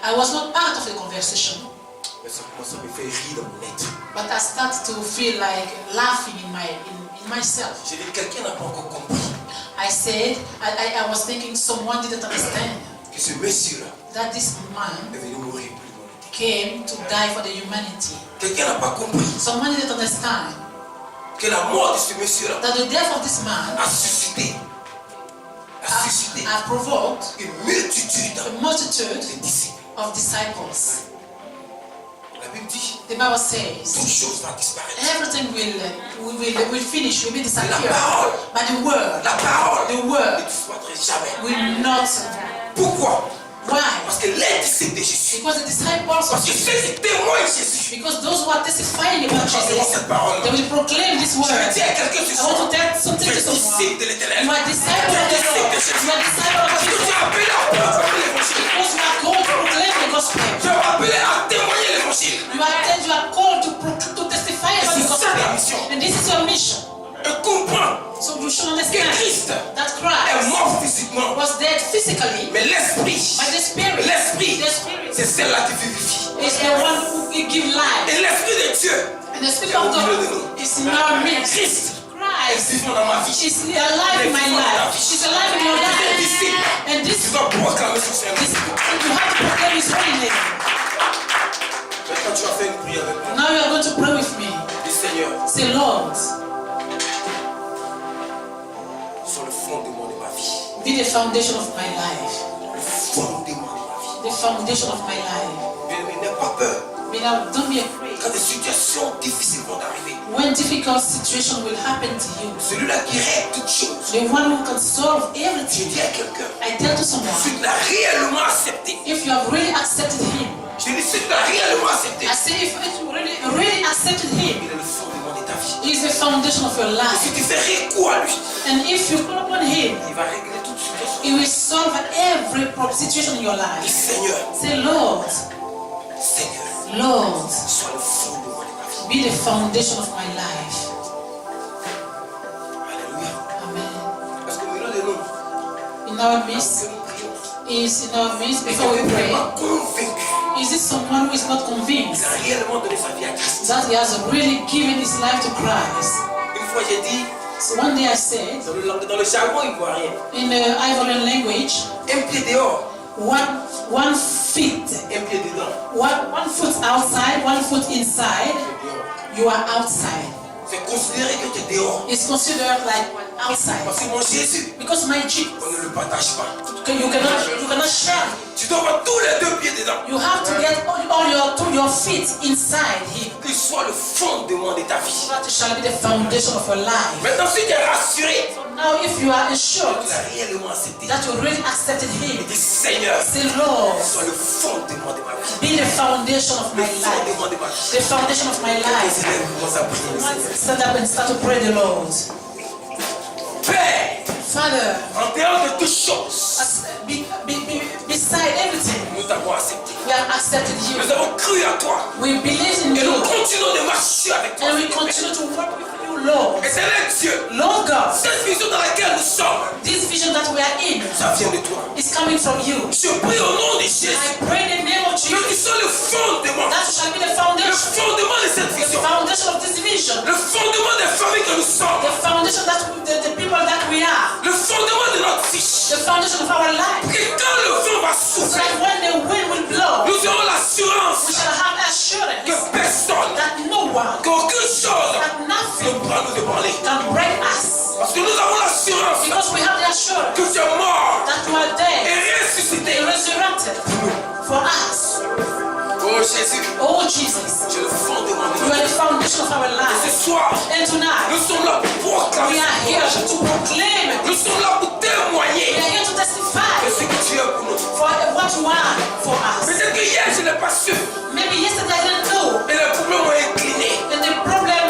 I was not part of the conversation, Mais ça commence à me faire rire dans mon être. but I started to feel like laughing in myself. J'ai dit quelqu'un n'a pas encore compris I said, I was thinking someone didn't understand que ce monsieur-là that this man est venu mourir pour l'humanité. came to die for the humanity. Quelqu'un n'a pas compris Someone didn't understand que la mort de ce monsieur-là that the death of this man a suscité has provoked une multitude a multitude de disciples. of disciples. La Bible dit The Bible says toute chose va disparaître. everything will finish, will be La disappear. parole, But the word ne word disparaîtra jamais. will not. Pourquoi? Why? Parce que les disciples de Jésus, Because the disciples parce of que Jesus, ceux qui témoignent Jésus, because those who are testifying vont about parler Jesus, cette parole. they will proclaim this Je word. vais dire à quelqu'un ce I soir, want to tell something tu to es someone. disciple de l'Éternel. You are disciple of the Lord. You are disciple of Parce que tu Jesus. es appelé à proclamer l'évangile. Because you are called to proclaim the gospel. Tu es appelé à témoigner l'évangile. You are called to testify about the C'est ça ta gospel. mission. And this is your mission. Et comprends So you should que understand Christ that est Christ mort physiquement, was dead physically, mais l'esprit, but the spirit, c'est celle-là qui vivifie. is the one who will give life. Et l'esprit de Dieu And the spirit of God is in our midst. Christ est Christ vivant dans ma vie. is alive in my life. She's alive in your life. And Tu this dois proclamer son Saint-Nom. you have to proclaim His holy name. Maintenant, tu vas faire une prière avec moi. Now you are going to pray with me. Dis Seigneur, Say, Lord, sur le fondement de ma vie. be the foundation of my life. Le fondement de ma vie. The foundation of my life. Bien-aimé, n'aie pas peur. Beloved, don't be afraid. Quand des situations difficiles vont arriver, When difficult situation will happen to you, celui-là qui règle toutes choses, the one who can solve je everything, dis à quelqu'un, I tell to someone, si tu l'as réellement accepté, if you have really accepted Him, je dis si tu l'as réellement accepté, I say if you really accepted Him, il est le fondement de ta vie. He is the foundation of your Si life. tu fais recours à lui, And if you call upon Him, il va régler toute situation. He will solve every situation in your Dis life. Seigneur, Say, Lord, Seigneur, Lord, sois le fondement de ma vie. be the foundation of my life. Alléluia. Amen. Parce que milieu de nous, In our midst, que nous prions, is in our midst before we il n'est pray. pas convaincu Is it someone who is not qu'il convinced a réellement donné sa vie à Christ. that he has really given his life to Christ? Une fois j'ai dit, So one day I said, dans le jargon ivoirien, in the Ivorian language, un pied dehors, one feet, un pied dedans. one foot outside, one foot inside, you are outside. C'est considéré que tu es dehors. It's considered like outside. Parce que mon Jésus, Because my Jesus, on ne le partage pas. you cannot share. Tu dois avoir tous les deux pieds dedans. You have to get all your feet inside Him. Qu'il soit le fondement de ta vie. That shall be the foundation of your life. Maintenant, si tu es rassuré, Now, if you are assured tu as réellement accepté. that you really accepted Him, Dis Seigneur, say, Lord, sois le fondement de ma vie. be the foundation of Le my life. fondement de ma vie. The foundation of my Les life. élèves commencent à prier le Seigneur. Stand up and start to pray the Lord. Père, Father, en dehors de toutes choses, beside everything, nous t'avons accepté. we have accepted you. Nous avons cru à toi. We believe in Et nous you. continuons de marcher avec toi. And we continue to work with you, Lord. Éternel Dieu, Lord God, cette vision dans laquelle nous sommes, this vision that we are in ça vient de toi. is coming from you. Je prie au nom de Jésus. I pray in the name of Ceux qui Jesus. of our life. Que quand le vent va So souffler, that when the wind will blow, nous aurons l'assurance we shall have assurance que personne, that no one, qu'aucune chose that ne nothing pourra nous ébranler. can break us. Parce que nous avons l'assurance Because we have the assurance que tu es mort that you are dead et ressuscité. and resurrected for us. Oh Jésus, Oh Jesus, tu es le fondement de you are notre the vie. foundation of our Et life. ce soir, And tonight, nous sommes là pour we proclamer. are here to proclaim it. Nous sommes là pour We témoigner are here to de testify ce que tu es pour nous. for what you are for us. Peut-être que hier je n'ai pas su Maybe yesterday I didn't know, et les problèmes ont incliné. and the problem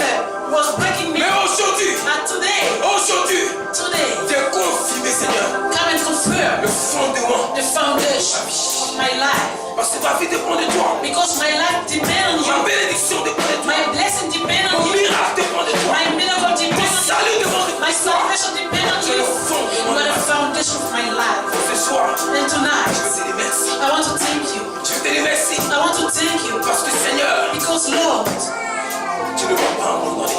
was breaking me. Mais aujourd'hui, But today, tu es confirmé Seigneur, come and confirm le fondement. the foundation of my life. Parce que ma vie dépend de toi. Because my life depends on Ma you. bénédiction dépend de toi. My blessing depends on Mon you. miracle dépend de toi. My miracle Mon depends on salut you. dépend de My toi. salvation depends on Tu es you. le You fondement de are the ma vie. foundation of my life. Ce soir, And je tonight, te dis merci. I want to thank you. Je te dis merci. I want to thank you. Parce que Seigneur, Because Lord, tu ne m'as pas abandonné.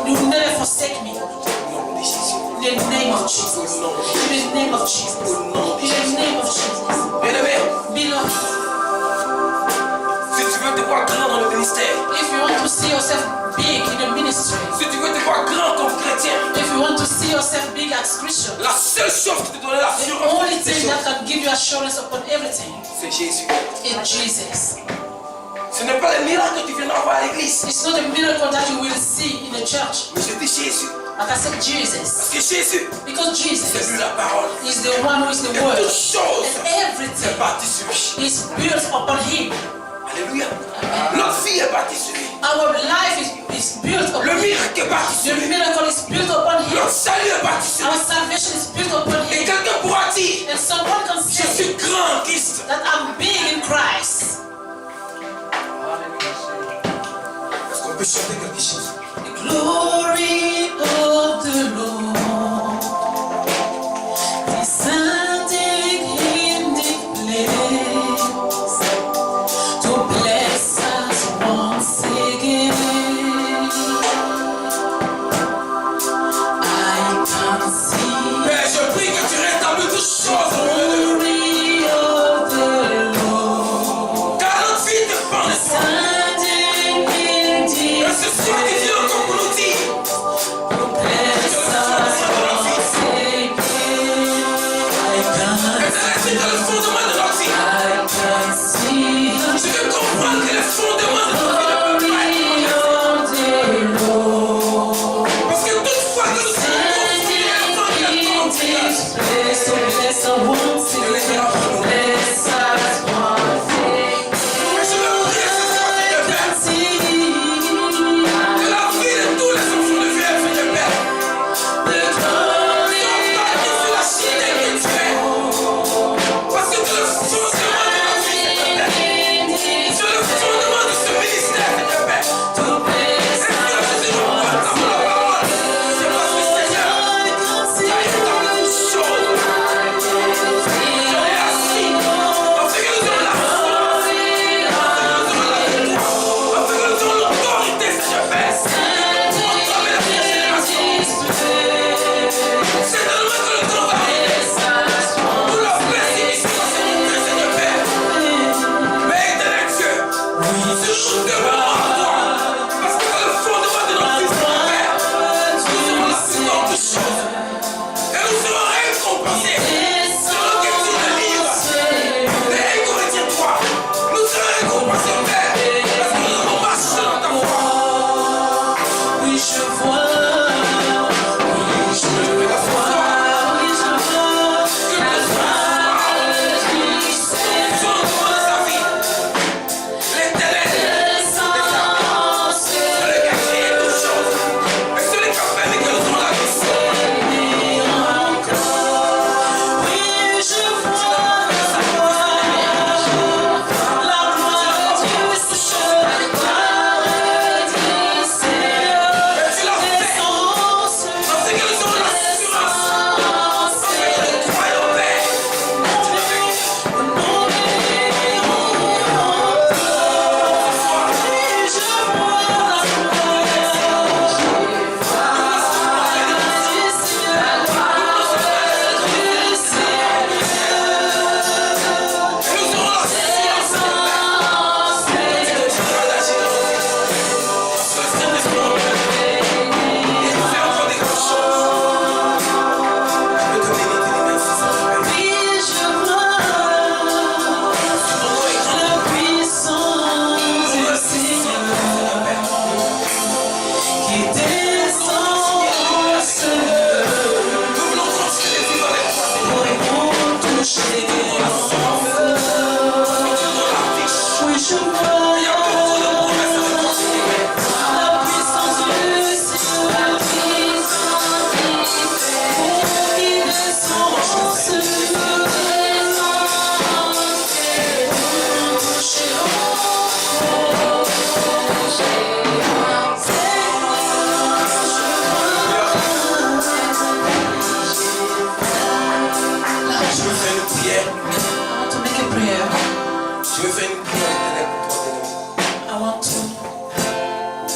you never forsake me. Au nom de Jésus. In the name of Jesus. In the name of Jesus. In the name of Jesus. Bien-aimé, Beloved, si tu veux te voir grand dans le ministère, if you want to see yourself big in the ministry, si tu veux te voir grand comme chrétien, if you want to see yourself big as Christian, la seule chose qui te donne the l'assurance, only thing that can give you assurance upon everything c'est Jésus. is Jesus. Ce n'est pas le miracle que tu viens d'avoir à l'église. It's not a miracle that you will see in the church. Mais je dis Jésus. Like I said, Jesus. Parce que Jésus, Because c'est Jesus lui la parole. is the one who is the Et Word. toute chose And est everything bâtie sur lui. is built upon Him. Alléluia. Notre vie est bâtie sur lui. Our life is built upon Le Him. miracle est bâti sur The lui. miracle is built upon Him. Notre salut est bâti sur Our lui. salvation is built upon Et Him. quelqu'un pourra dire, And someone can je say suis grand en Christ. that I'm big in Christ. Est-ce qu'on peut chanter quelque chose? The glory of the Lord descending in this place to bless us once again. I can see Mais je prie que tu rétablis toutes choses. the glory of the Lord Car notre vie dépend de toi. descending in Et this ce soir, tu prière éternelle pour toi, bien-aimé. I want to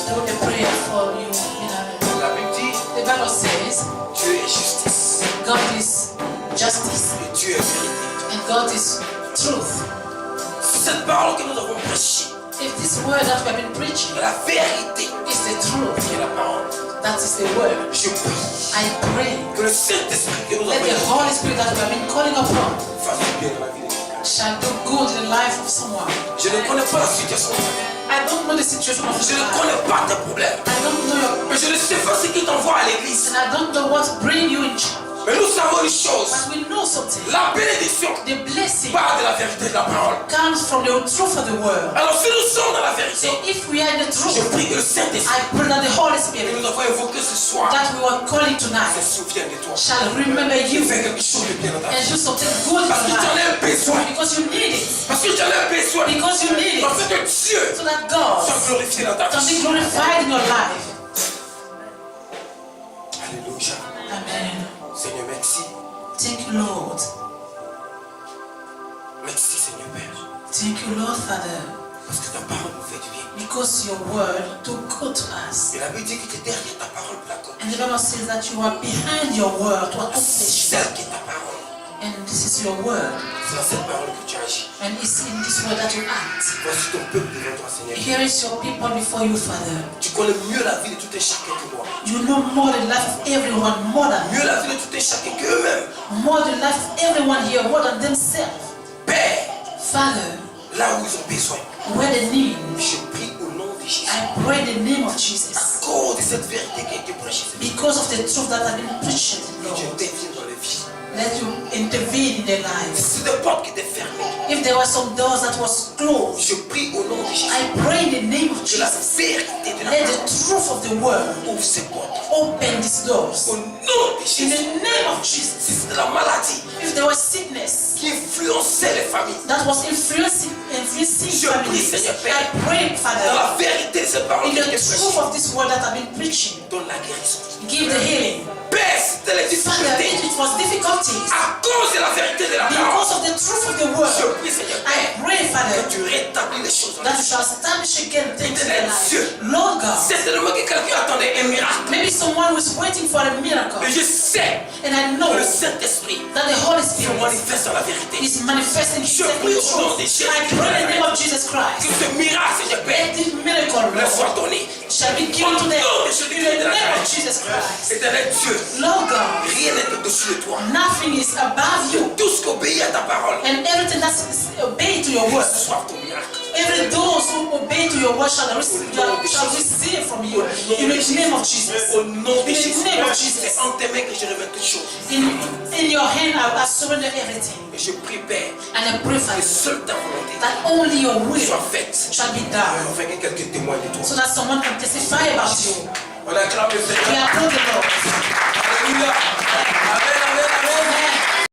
do a prayer for you, beloved. La Bible dit, The Bible says Dieu est justice God is justice et Dieu est vérité. and God is truth. Cette parole que nous avons prêchée If this word that we have been preaching est la vérité is the truth, qui est la parole. that is the word, Je prie I pray que le Saint-Esprit que nous let the avons Holy Spirit that we have been calling upon fasse du bien dans la vie de quelqu'un. shall do good in the life of someone. Je ne connais pas la situation de ta vie. I don't know the situation of Je your ne life. connais pas tes problèmes. I don't know your Mais je ne sais pas ce qui t'envoie à l'église. and I don't know what bring you in church. Mais nous savons une chose. But we know something. La bénédiction The blessing part de la vérité de la parole. comes from the truth of the word. Alors si nous sommes dans la vérité, So if we are in the truth, je prie que le Saint-Esprit I pray that the Holy que Spirit nous avons évoqué ce soir that we were calling se tonight souvienne de toi. shall remember Il you fait quelque chose de bien dans ta and vie. do something good in Parce que your tu en life. as besoin. Because you need it. Parce que tu en as besoin. Because you need Parce it. que Dieu So that God soit glorifié dans ta can be vie. glorified in your life. Alléluia. Amen. Seigneur, merci. Thank you, Lord. Merci, Seigneur Père. Thank you, Lord, Father. Parce que ta parole nous fait du bien. Because your word do good to us. Et la Bible dit que tu es derrière ta parole pour la And the Bible says that you are behind your word to accomplish it. celle qui est ta parole. And this is your word. C'est dans cette parole que tu agis. And it's in this word that you act. Voici ton peuple devant toi, Seigneur. Here is your people before you, Father. Tu connais mieux la vie de tout un chacun que moi. You know more the life of everyone, more than Mieux la vie de tout un chacun qu'eux-mêmes. more the life of everyone here, more than themselves. Père, Father, là où ils ont besoin, where they need, je prie au nom de Jésus. I pray in the name of Jesus. À cause de cette vérité qui a été prêchée, Seigneur, Because of the truth that has been preached, que Lord, tu interviennes dans les vies. let you intervene in their lives. C'est des portes qui étaient fermées. If there were some doors that was closed, Je prie au nom de Jésus I pray in the name of que la Jesus. vérité de la Let parole the truth of the word ouvre ces portes. open these doors. Au nom de In Jésus. the name of Jesus. Si c'est de la maladie If there was sickness qui influençait les familles, that was influencing Je prie, families, Seigneur I Père, pray, dans Father, la vérité de ces paroles in qui the étaient truth prêchées, of this word that I've been preaching, donne la guérison. give the healing. Père, c'était les Father, difficultés it was difficulties. à cause de la vérité de la parole. Because of the truth of the Je word, prie, Seigneur I Père, pray, Father, que tu rétablis les choses. that you shall establish again things in their life. Dieu. Lord God, Certainement que quelqu'un attendait un miracle. maybe someone was waiting for a miracle, Et je sais and I know que le Saint-Esprit that the Holy se Spirit manifeste dans la vérité. is manifesting Je Himself in prie the au nom de truth. Jésus. I pray in the name of Jesus Que Christ. ce miracle, Seigneur Père, Let this miracle, leur soit Lord, donné. shall be given to them in the name of Jesus Christ. Éternel Dieu, Lord God, rien n'est au-dessus de toi. nothing is above you, Tout ce qui obéit à ta parole, and everything that is obeyed to your word. reçoive ton miracle. Every those who obey to your word shall receive from you in the name of Jesus. Au nom de In Jésus, the name of c'est Jesus. en tes mains que je remets toutes choses. In your hand I surrender everything. Et je prie, Père, And I pray for que you seule ta volonté that only your will soit faite. shall be done, Afin que quelqu'un témoigne de so toi. that someone can testify about you. On acclame le We Seigneur. applaud the Lord.